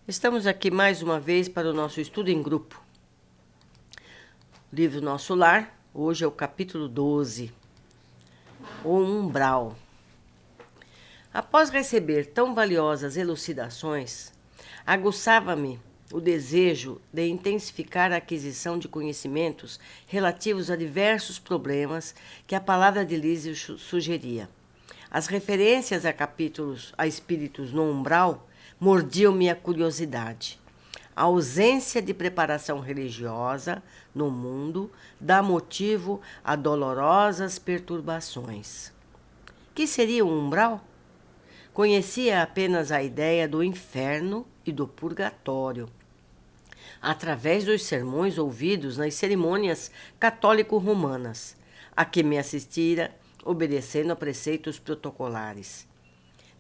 Estamos aqui mais uma vez para o nosso estudo em grupo. Livro Nosso Lar, hoje é o capítulo 12, O Umbral. Após receber tão valiosas elucidações, aguçava-me o desejo de intensificar a aquisição de conhecimentos relativos a diversos problemas que a palavra de Lísio sugeria. As referências a capítulos a espíritos no umbral mordiam-me a curiosidade. A ausência de preparação religiosa no mundo dá motivo a dolorosas perturbações. Que seria um umbral? Conhecia apenas a ideia do inferno e do purgatório, através dos sermões ouvidos nas cerimônias católico-romanas, a que me assistira, obedecendo a preceitos protocolares.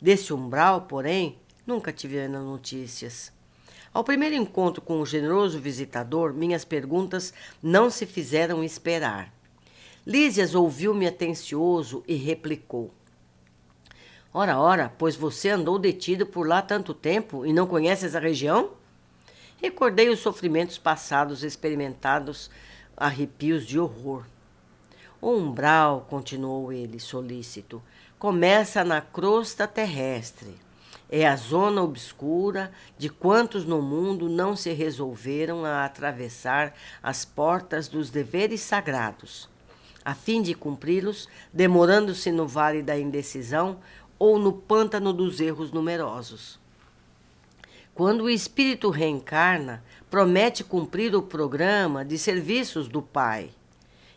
Desse umbral, porém, nunca tive notícias. Ao primeiro encontro com o generoso visitador, minhas perguntas não se fizeram esperar. Lísias ouviu-me atencioso e replicou: Ora, pois você andou detido por lá tanto tempo e não conhece essa região? Recordei os sofrimentos passados experimentados, arrepios de horror. O umbral, continuou ele, solícito, começa na crosta terrestre. É a zona obscura de quantos no mundo não se resolveram a atravessar as portas dos deveres sagrados, a fim de cumpri-los, demorando-se no vale da indecisão ou no pântano dos erros numerosos. Quando o espírito reencarna, promete cumprir o programa de serviços do Pai.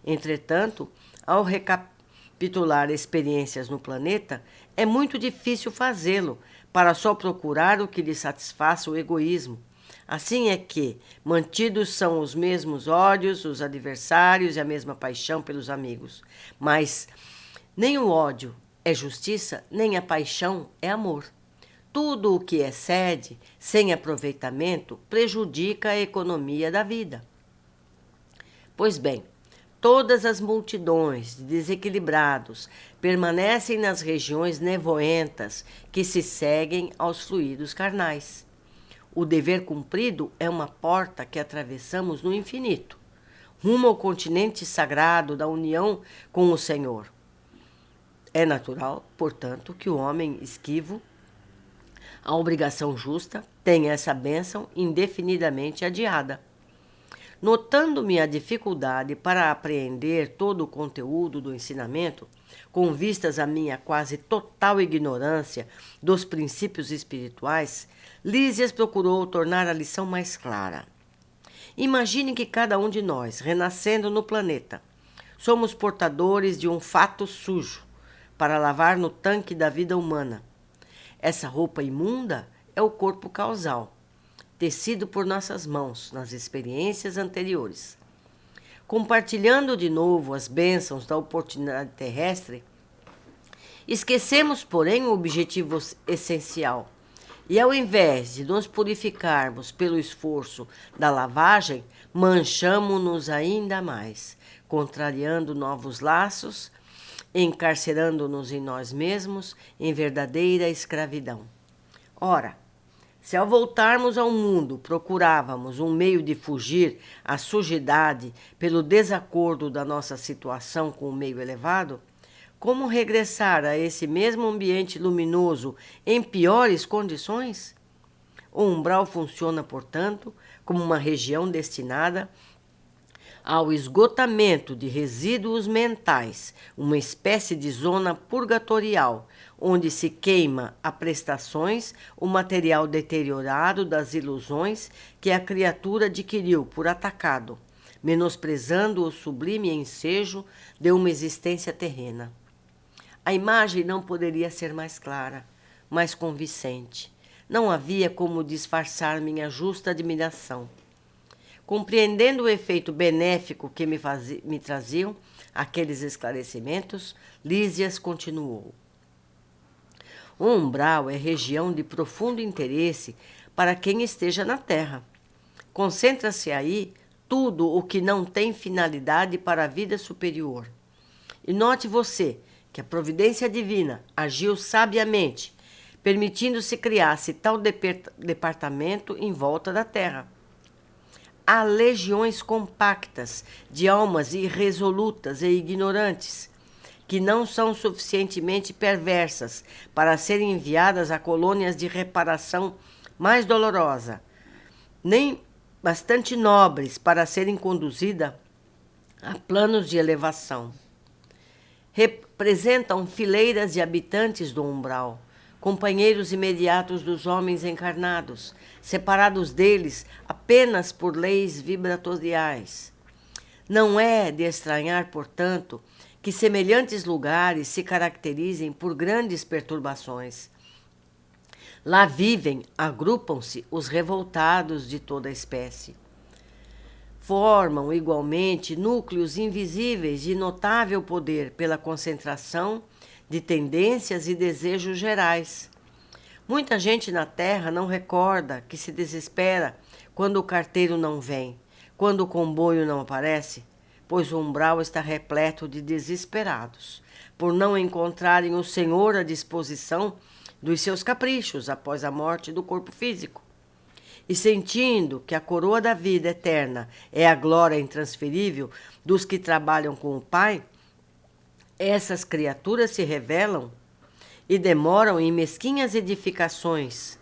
Entretanto, ao recapitular experiências no planeta, é muito difícil fazê-lo, para só procurar o que lhe satisfaça o egoísmo. Assim é que, mantidos são os mesmos ódios, os adversários e a mesma paixão pelos amigos. Mas nem o ódio é justiça, nem a paixão é amor. Tudo o que excede, sem aproveitamento, prejudica a economia da vida. Pois bem, todas as multidões de desequilibrados permanecem nas regiões nevoentas que se seguem aos fluidos carnais. O dever cumprido é uma porta que atravessamos no infinito, rumo ao continente sagrado da união com o Senhor. É natural, portanto, que o homem esquivo a obrigação justa tenha essa bênção indefinidamente adiada. Notando-me a dificuldade para apreender todo o conteúdo do ensinamento, com vistas à minha quase total ignorância dos princípios espirituais, Lísias procurou tornar a lição mais clara. Imagine que cada um de nós, renascendo no planeta, somos portadores de um fato sujo para lavar no tanque da vida humana. Essa roupa imunda é o corpo causal, tecido por nossas mãos nas experiências anteriores. Compartilhando de novo as bênçãos da oportunidade terrestre, esquecemos, porém, o objetivo essencial. E ao invés de nos purificarmos pelo esforço da lavagem, manchamo-nos ainda mais, contrariando novos laços, encarcerando-nos em nós mesmos em verdadeira escravidão. Ora, se ao voltarmos ao mundo procurávamos um meio de fugir à sujidade pelo desacordo da nossa situação com o meio elevado, como regressar a esse mesmo ambiente luminoso em piores condições? O umbral funciona, portanto, como uma região destinada ao esgotamento de resíduos mentais, uma espécie de zona purgatorial, onde se queima a prestações o material deteriorado das ilusões que a criatura adquiriu por atacado, menosprezando o sublime ensejo de uma existência terrena. A imagem não poderia ser mais clara, mais convincente. Não havia como disfarçar minha justa admiração. Compreendendo o efeito benéfico que me traziam aqueles esclarecimentos, Lísias continuou. O umbral é região de profundo interesse para quem esteja na Terra. Concentra-se aí tudo o que não tem finalidade para a vida superior. E note você que a providência divina agiu sabiamente, permitindo-se criar-se tal departamento em volta da terra. Há legiões compactas de almas irresolutas e ignorantes, que não são suficientemente perversas para serem enviadas a colônias de reparação mais dolorosa, nem bastante nobres para serem conduzidas a planos de elevação. Representam fileiras de habitantes do umbral, companheiros imediatos dos homens encarnados, separados deles apenas por leis vibratoriais. Não é de estranhar, portanto, que semelhantes lugares se caracterizem por grandes perturbações. Lá vivem, agrupam-se os revoltados de toda a espécie. Formam, igualmente, núcleos invisíveis de notável poder pela concentração de tendências e desejos gerais. Muita gente na Terra não recorda que se desespera quando o carteiro não vem, quando o comboio não aparece, pois o umbral está repleto de desesperados, por não encontrarem o Senhor à disposição dos seus caprichos após a morte do corpo físico. E sentindo que a coroa da vida eterna é a glória intransferível dos que trabalham com o Pai, essas criaturas se revelam e demoram em mesquinhas edificações.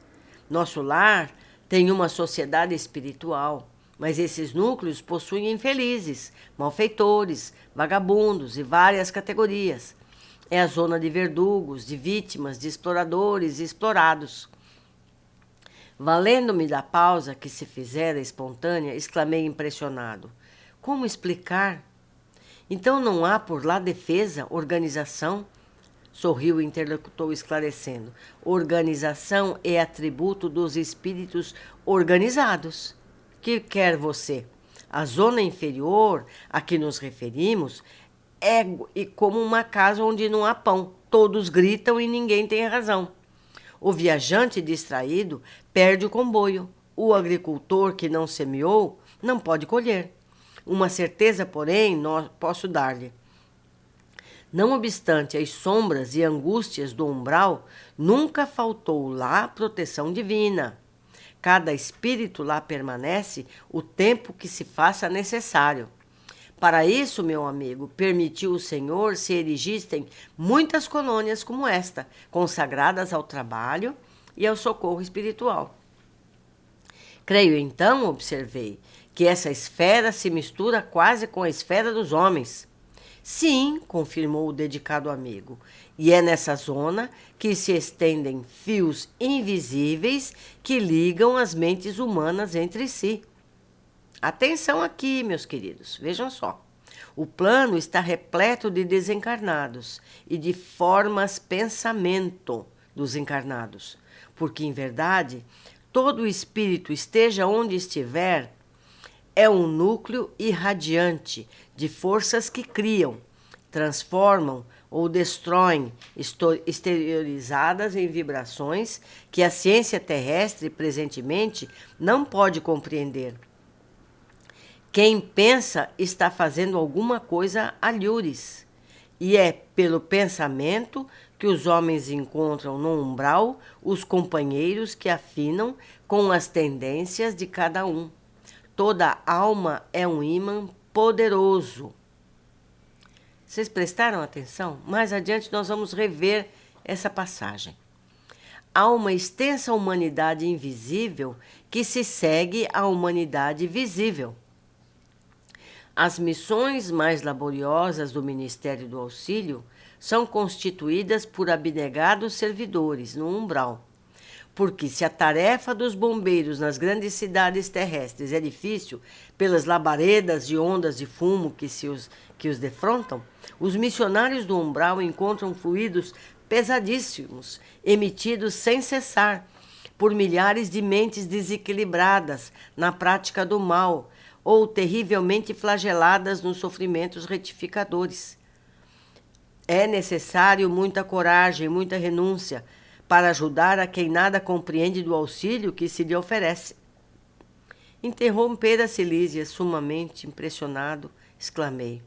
Nosso lar tem uma sociedade espiritual, mas esses núcleos possuem infelizes, malfeitores, vagabundos e várias categorias. É a zona de verdugos, de vítimas, de exploradores e explorados. Valendo-me da pausa que se fizera espontânea, exclamei impressionado. Como explicar? Então não há por lá defesa, organização? Sorriu o interlocutor esclarecendo. Organização é atributo dos espíritos organizados. Que quer você? A zona inferior a que nos referimos é como uma casa onde não há pão. Todos gritam e ninguém tem razão. O viajante distraído perde o comboio. O agricultor que não semeou não pode colher. Uma certeza, porém, posso dar-lhe. Não obstante as sombras e angústias do umbral, nunca faltou lá proteção divina. Cada espírito lá permanece o tempo que se faça necessário. Para isso, meu amigo, permitiu o Senhor se erigissem muitas colônias como esta, consagradas ao trabalho e ao socorro espiritual. Creio então, observei, que essa esfera se mistura quase com a esfera dos homens. Sim, confirmou o dedicado amigo, e é nessa zona que se estendem fios invisíveis que ligam as mentes humanas entre si. Atenção aqui, meus queridos, vejam só. O plano está repleto de desencarnados e de formas pensamento dos encarnados, porque, em verdade, todo espírito, esteja onde estiver, é um núcleo irradiante de forças que criam, transformam ou destroem, exteriorizadas em vibrações que a ciência terrestre presentemente não pode compreender. Quem pensa está fazendo alguma coisa alhures, e é pelo pensamento que os homens encontram no umbral os companheiros que afinam com as tendências de cada um. Toda alma é um ímã poderoso. Vocês prestaram atenção? Mais adiante nós vamos rever essa passagem. Há uma extensa humanidade invisível que se segue à humanidade visível. As missões mais laboriosas do Ministério do Auxílio são constituídas por abnegados servidores no umbral. Porque se a tarefa dos bombeiros nas grandes cidades terrestres é difícil pelas labaredas de ondas de fumo que os defrontam, os missionários do umbral encontram fluidos pesadíssimos, emitidos sem cessar, por milhares de mentes desequilibradas na prática do mal ou terrivelmente flageladas nos sofrimentos retificadores. É necessário muita coragem, muita renúncia, para ajudar a quem nada compreende do auxílio que se lhe oferece. Interrompera-se Lísia, sumamente impressionado, exclamei.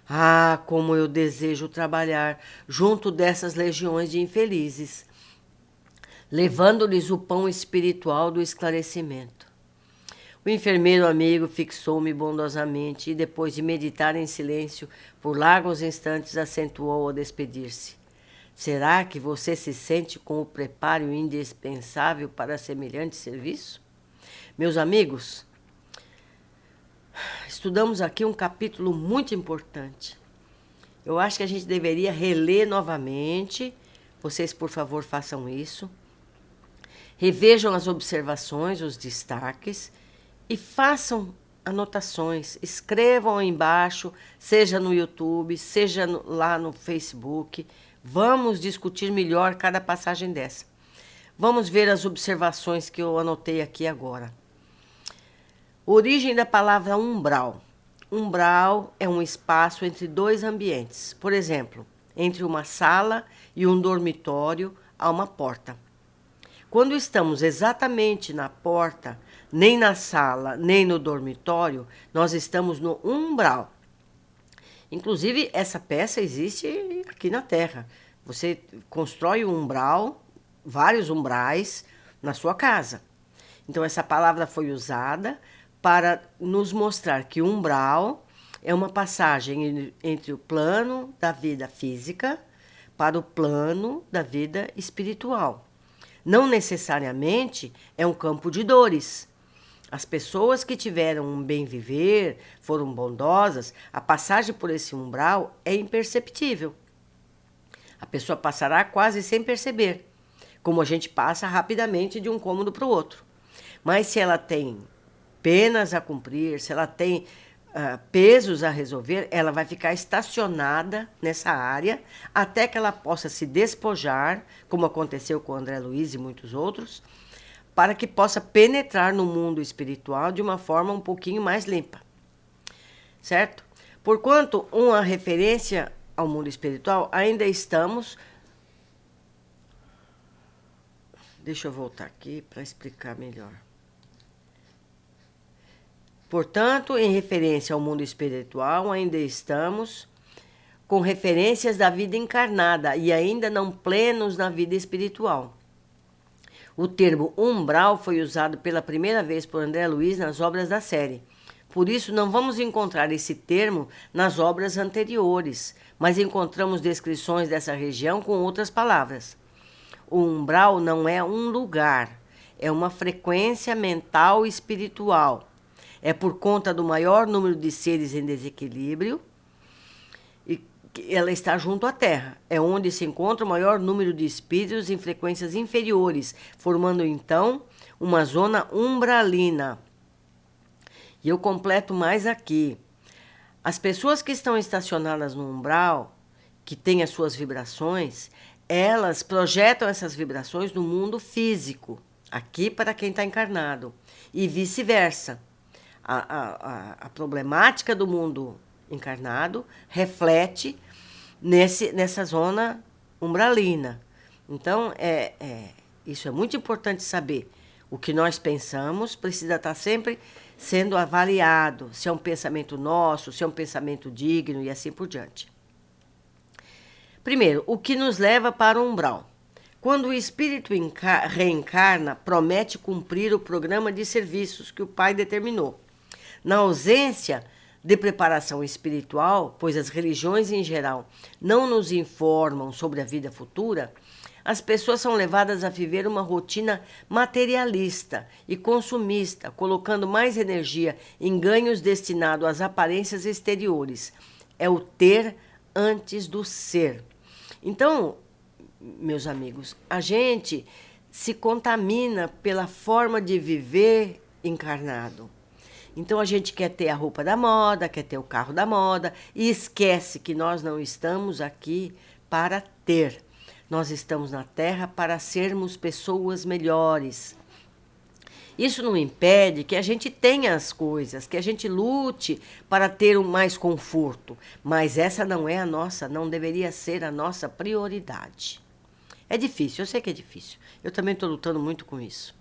Ah, como eu desejo trabalhar junto dessas legiões de infelizes. levando-lhes o pão espiritual do esclarecimento. O enfermeiro amigo fixou-me bondosamente e, depois de meditar em silêncio por largos instantes, acentuou ao despedir-se. Será que você se sente com o preparo indispensável para semelhante serviço? Meus amigos, estudamos aqui um capítulo muito importante. Eu acho que a gente deveria reler novamente. Vocês, por favor, façam isso. Revejam as observações, os destaques e façam anotações. Escrevam aí embaixo, seja no YouTube, seja lá no Facebook. Vamos discutir melhor cada passagem dessa. Vamos ver as observações que eu anotei aqui agora. Origem da palavra umbral. Umbral é um espaço entre dois ambientes. Por exemplo, entre uma sala e um dormitório há uma porta. Quando estamos exatamente na porta, nem na sala, nem no dormitório, nós estamos no umbral. Inclusive, essa peça existe aqui na Terra. Você constrói um umbral, vários umbrais na sua casa. Então, essa palavra foi usada para nos mostrar que umbral é uma passagem entre o plano da vida física para o plano da vida espiritual. Não necessariamente é um campo de dores. As pessoas que tiveram um bem viver, foram bondosas, a passagem por esse umbral é imperceptível. A pessoa passará quase sem perceber, como a gente passa rapidamente de um cômodo para o outro. Mas se ela tem penas a cumprir, se ela tem pesos a resolver, ela vai ficar estacionada nessa área até que ela possa se despojar, como aconteceu com o André Luiz e muitos outros, para que possa penetrar no mundo espiritual de uma forma um pouquinho mais limpa. Certo? Porquanto uma referência ao mundo espiritual, ainda estamos... Deixa eu voltar aqui para explicar melhor. Portanto, em referência ao mundo espiritual, ainda estamos com referências da vida encarnada e ainda não plenos na vida espiritual. O termo umbral foi usado pela primeira vez por André Luiz nas obras da série. Por isso, não vamos encontrar esse termo nas obras anteriores, mas encontramos descrições dessa região com outras palavras. O umbral não é um lugar, é uma frequência mental e espiritual. É por conta do maior número de seres em desequilíbrio e ela está junto à Terra. É onde se encontra o maior número de espíritos em frequências inferiores, formando então uma zona umbralina. E eu completo mais aqui. As pessoas que estão estacionadas no umbral, que têm as suas vibrações, elas projetam essas vibrações no mundo físico, aqui para quem está encarnado, e vice-versa. A problemática do mundo encarnado reflete nessa zona umbralina. Então, isso é muito importante saber. O que nós pensamos precisa estar sempre sendo avaliado, se é um pensamento nosso, se é um pensamento digno e assim por diante. Primeiro, o que nos leva para o umbral? Quando o espírito reencarna, promete cumprir o programa de serviços que o Pai determinou. Na ausência de preparação espiritual, pois as religiões em geral não nos informam sobre a vida futura, as pessoas são levadas a viver uma rotina materialista e consumista, colocando mais energia em ganhos destinados às aparências exteriores. É o ter antes do ser. Então, meus amigos, a gente se contamina pela forma de viver encarnado. Então a gente quer ter a roupa da moda, quer ter o carro da moda e esquece que nós não estamos aqui para ter. Nós estamos na Terra para sermos pessoas melhores. Isso não impede que a gente tenha as coisas, que a gente lute para ter mais conforto, mas essa não é a nossa, não deveria ser a nossa prioridade. É difícil, eu sei que é difícil. Eu também estou lutando muito com isso.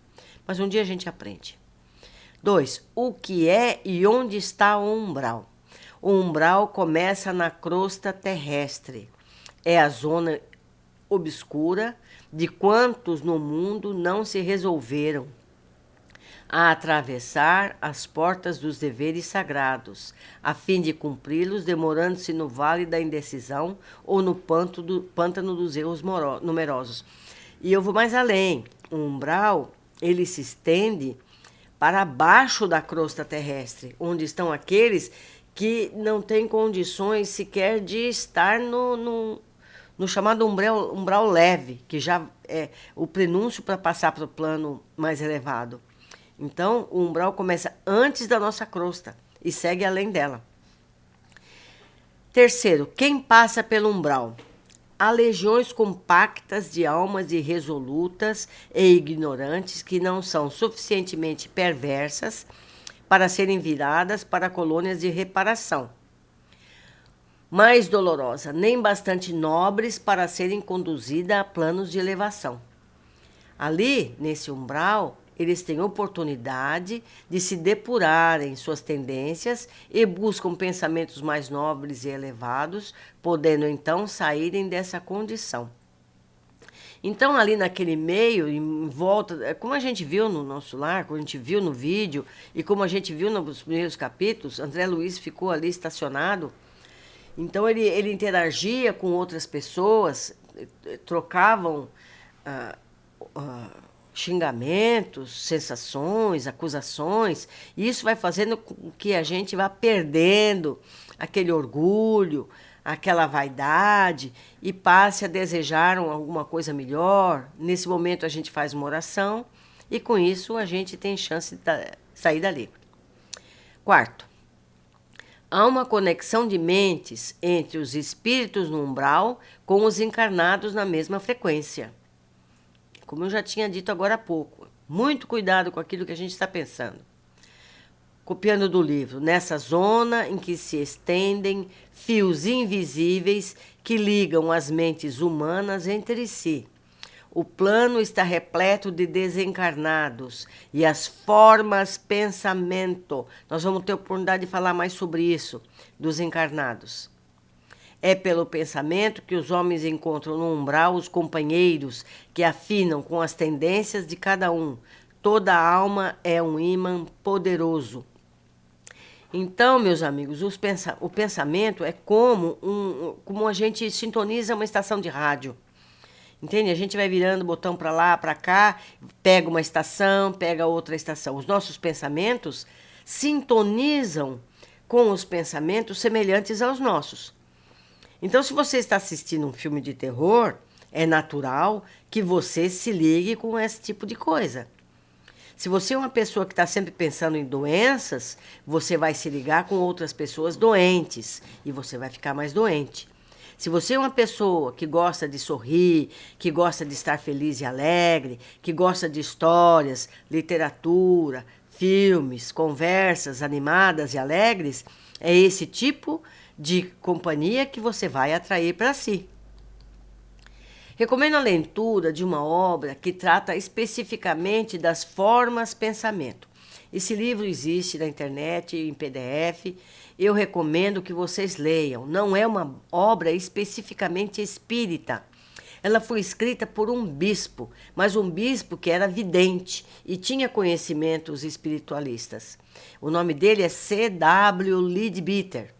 Mas um dia a gente aprende. 2. O que é e onde está o umbral? O umbral começa na crosta terrestre. É a zona obscura de quantos no mundo não se resolveram a atravessar as portas dos deveres sagrados, a fim de cumpri-los, demorando-se no vale da indecisão ou no pântano dos erros numerosos. E eu vou mais além. O umbral, ele se estende para baixo da crosta terrestre, onde estão aqueles que não têm condições sequer de estar no chamado umbral leve, que já é o prenúncio para passar para o plano mais elevado. Então, o umbral começa antes da nossa crosta e segue além dela. Terceiro, quem passa pelo umbral? Há legiões compactas de almas irresolutas e ignorantes que não são suficientemente perversas para serem viradas para colônias de reparação, mais dolorosa, nem bastante nobres para serem conduzidas a planos de elevação. Ali, nesse umbral, eles têm oportunidade de se depurarem suas tendências e buscam pensamentos mais nobres e elevados, podendo então saírem dessa condição. Então, ali naquele meio, em volta, como a gente viu no nosso lar, como a gente viu no vídeo e como a gente viu nos primeiros capítulos, André Luiz ficou ali estacionado. Então, ele interagia com outras pessoas, trocavam xingamentos, sensações, acusações, e isso vai fazendo com que a gente vá perdendo aquele orgulho, aquela vaidade e passe a desejar alguma coisa melhor. Nesse momento a gente faz uma oração e com isso a gente tem chance de sair dali. Quarto, há uma conexão de mentes entre os espíritos no umbral com os encarnados na mesma frequência. Como eu já tinha dito agora há pouco, muito cuidado com aquilo que a gente está pensando. Copiando do livro, nessa zona em que se estendem fios invisíveis que ligam as mentes humanas entre si. O plano está repleto de desencarnados e as formas pensamento. Nós vamos ter oportunidade de falar mais sobre isso, dos encarnados. É pelo pensamento que os homens encontram no umbral os companheiros que afinam com as tendências de cada um. Toda alma é um ímã poderoso. Então, meus amigos, o pensamento é como a gente sintoniza uma estação de rádio. Entende? A gente vai virando o botão para lá, para cá, pega uma estação, pega outra estação. Os nossos pensamentos sintonizam com os pensamentos semelhantes aos nossos. Então, se você está assistindo um filme de terror, é natural que você se ligue com esse tipo de coisa. Se você é uma pessoa que está sempre pensando em doenças, você vai se ligar com outras pessoas doentes e você vai ficar mais doente. Se você é uma pessoa que gosta de sorrir, que gosta de estar feliz e alegre, que gosta de histórias, literatura, filmes, conversas animadas e alegres, é esse tipo de companhia que você vai atrair para si. Recomendo a leitura de uma obra que trata especificamente das formas pensamento. Esse livro existe na internet, em PDF. Eu recomendo que vocês leiam. Não é uma obra especificamente espírita. Ela foi escrita por um bispo, mas um bispo que era vidente e tinha conhecimentos espiritualistas. O nome dele é C.W. Leadbeater.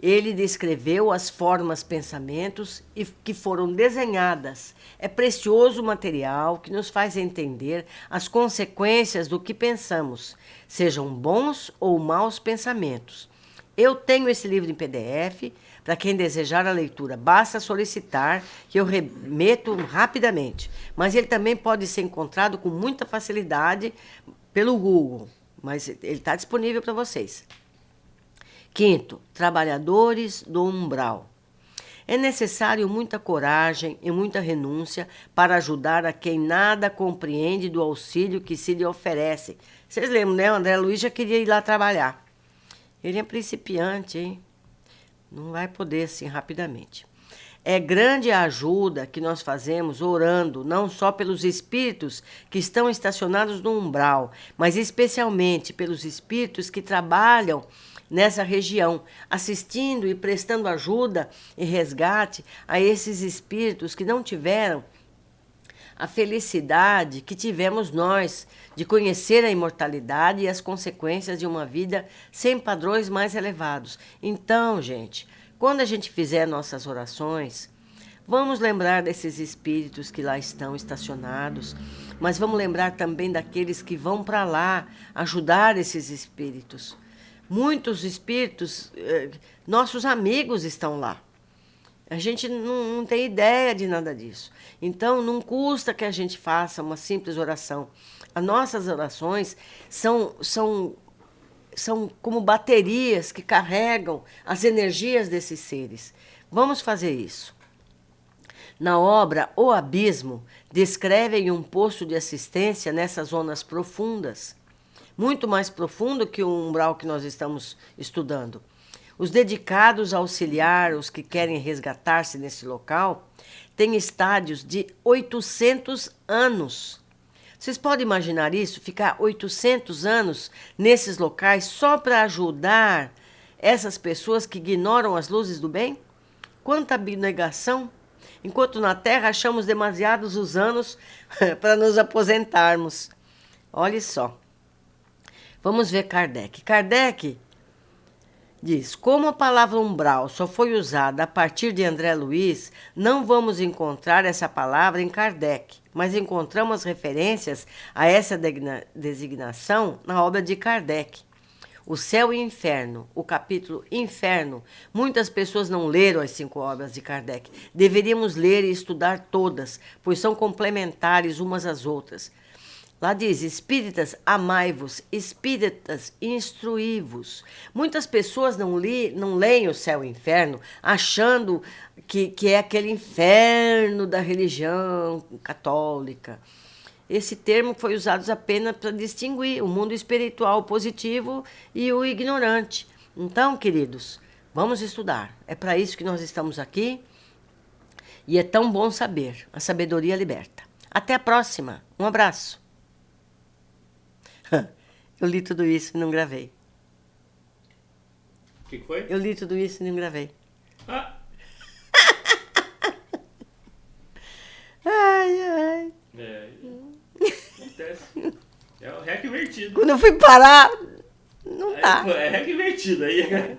Ele descreveu as formas pensamentos e que foram desenhadas. É precioso material que nos faz entender as consequências do que pensamos, sejam bons ou maus pensamentos. Eu tenho esse livro em PDF. Para quem desejar a leitura, basta solicitar que eu remeto rapidamente. Mas ele também pode ser encontrado com muita facilidade pelo Google. Mas ele está disponível para vocês. Quinto, trabalhadores do umbral. É necessário muita coragem e muita renúncia para ajudar a quem nada compreende do auxílio que se lhe oferece. Vocês lembram, né? O André Luiz já queria ir lá trabalhar. Ele é principiante, hein? Não vai poder assim rapidamente. É grande a ajuda que nós fazemos orando, não só pelos espíritos que estão estacionados no umbral, mas especialmente pelos espíritos que trabalham nessa região, assistindo e prestando ajuda e resgate a esses espíritos que não tiveram a felicidade que tivemos nós de conhecer a imortalidade e as consequências de uma vida sem padrões mais elevados. Então, gente, quando a gente fizer nossas orações, vamos lembrar desses espíritos que lá estão estacionados, mas vamos lembrar também daqueles que vão para lá ajudar esses espíritos. Muitos espíritos, nossos amigos estão lá. A gente não tem ideia de nada disso. Então, não custa que a gente faça uma simples oração. As nossas orações são como baterias que carregam as energias desses seres. Vamos fazer isso. Na obra O Abismo, descrevem um posto de assistência nessas zonas profundas, muito mais profundo que o umbral que nós estamos estudando. Os dedicados a auxiliar os que querem resgatar-se nesse local têm estádios de 800 anos. Vocês podem imaginar isso? Ficar 800 anos nesses locais só para ajudar essas pessoas que ignoram as luzes do bem? Quanta abnegação! Enquanto na Terra achamos demasiados os anos para nos aposentarmos. Olha só. Vamos ver Kardec. Kardec diz, como a palavra umbral só foi usada a partir de André Luiz, não vamos encontrar essa palavra em Kardec, mas encontramos referências a essa designação na obra de Kardec. O Céu e Inferno, o capítulo Inferno. Muitas pessoas não leram as 5 obras de Kardec. Deveríamos ler e estudar todas, pois são complementares umas às outras. Lá diz, espíritas, amai-vos, espíritas, instruí-vos. Muitas pessoas não leem o Céu e Inferno, achando que é aquele inferno da religião católica. Esse termo foi usado apenas para distinguir o mundo espiritual positivo e o ignorante. Então, queridos, vamos estudar. É para isso que nós estamos aqui. E é tão bom saber. A sabedoria liberta. Até a próxima. Um abraço. Eu li tudo isso e não gravei. O que foi? Eu li tudo isso e não gravei. Ah! Ai, ai. Acontece. É o REC invertido. Quando eu fui parar, não tá. É REC invertido. Aí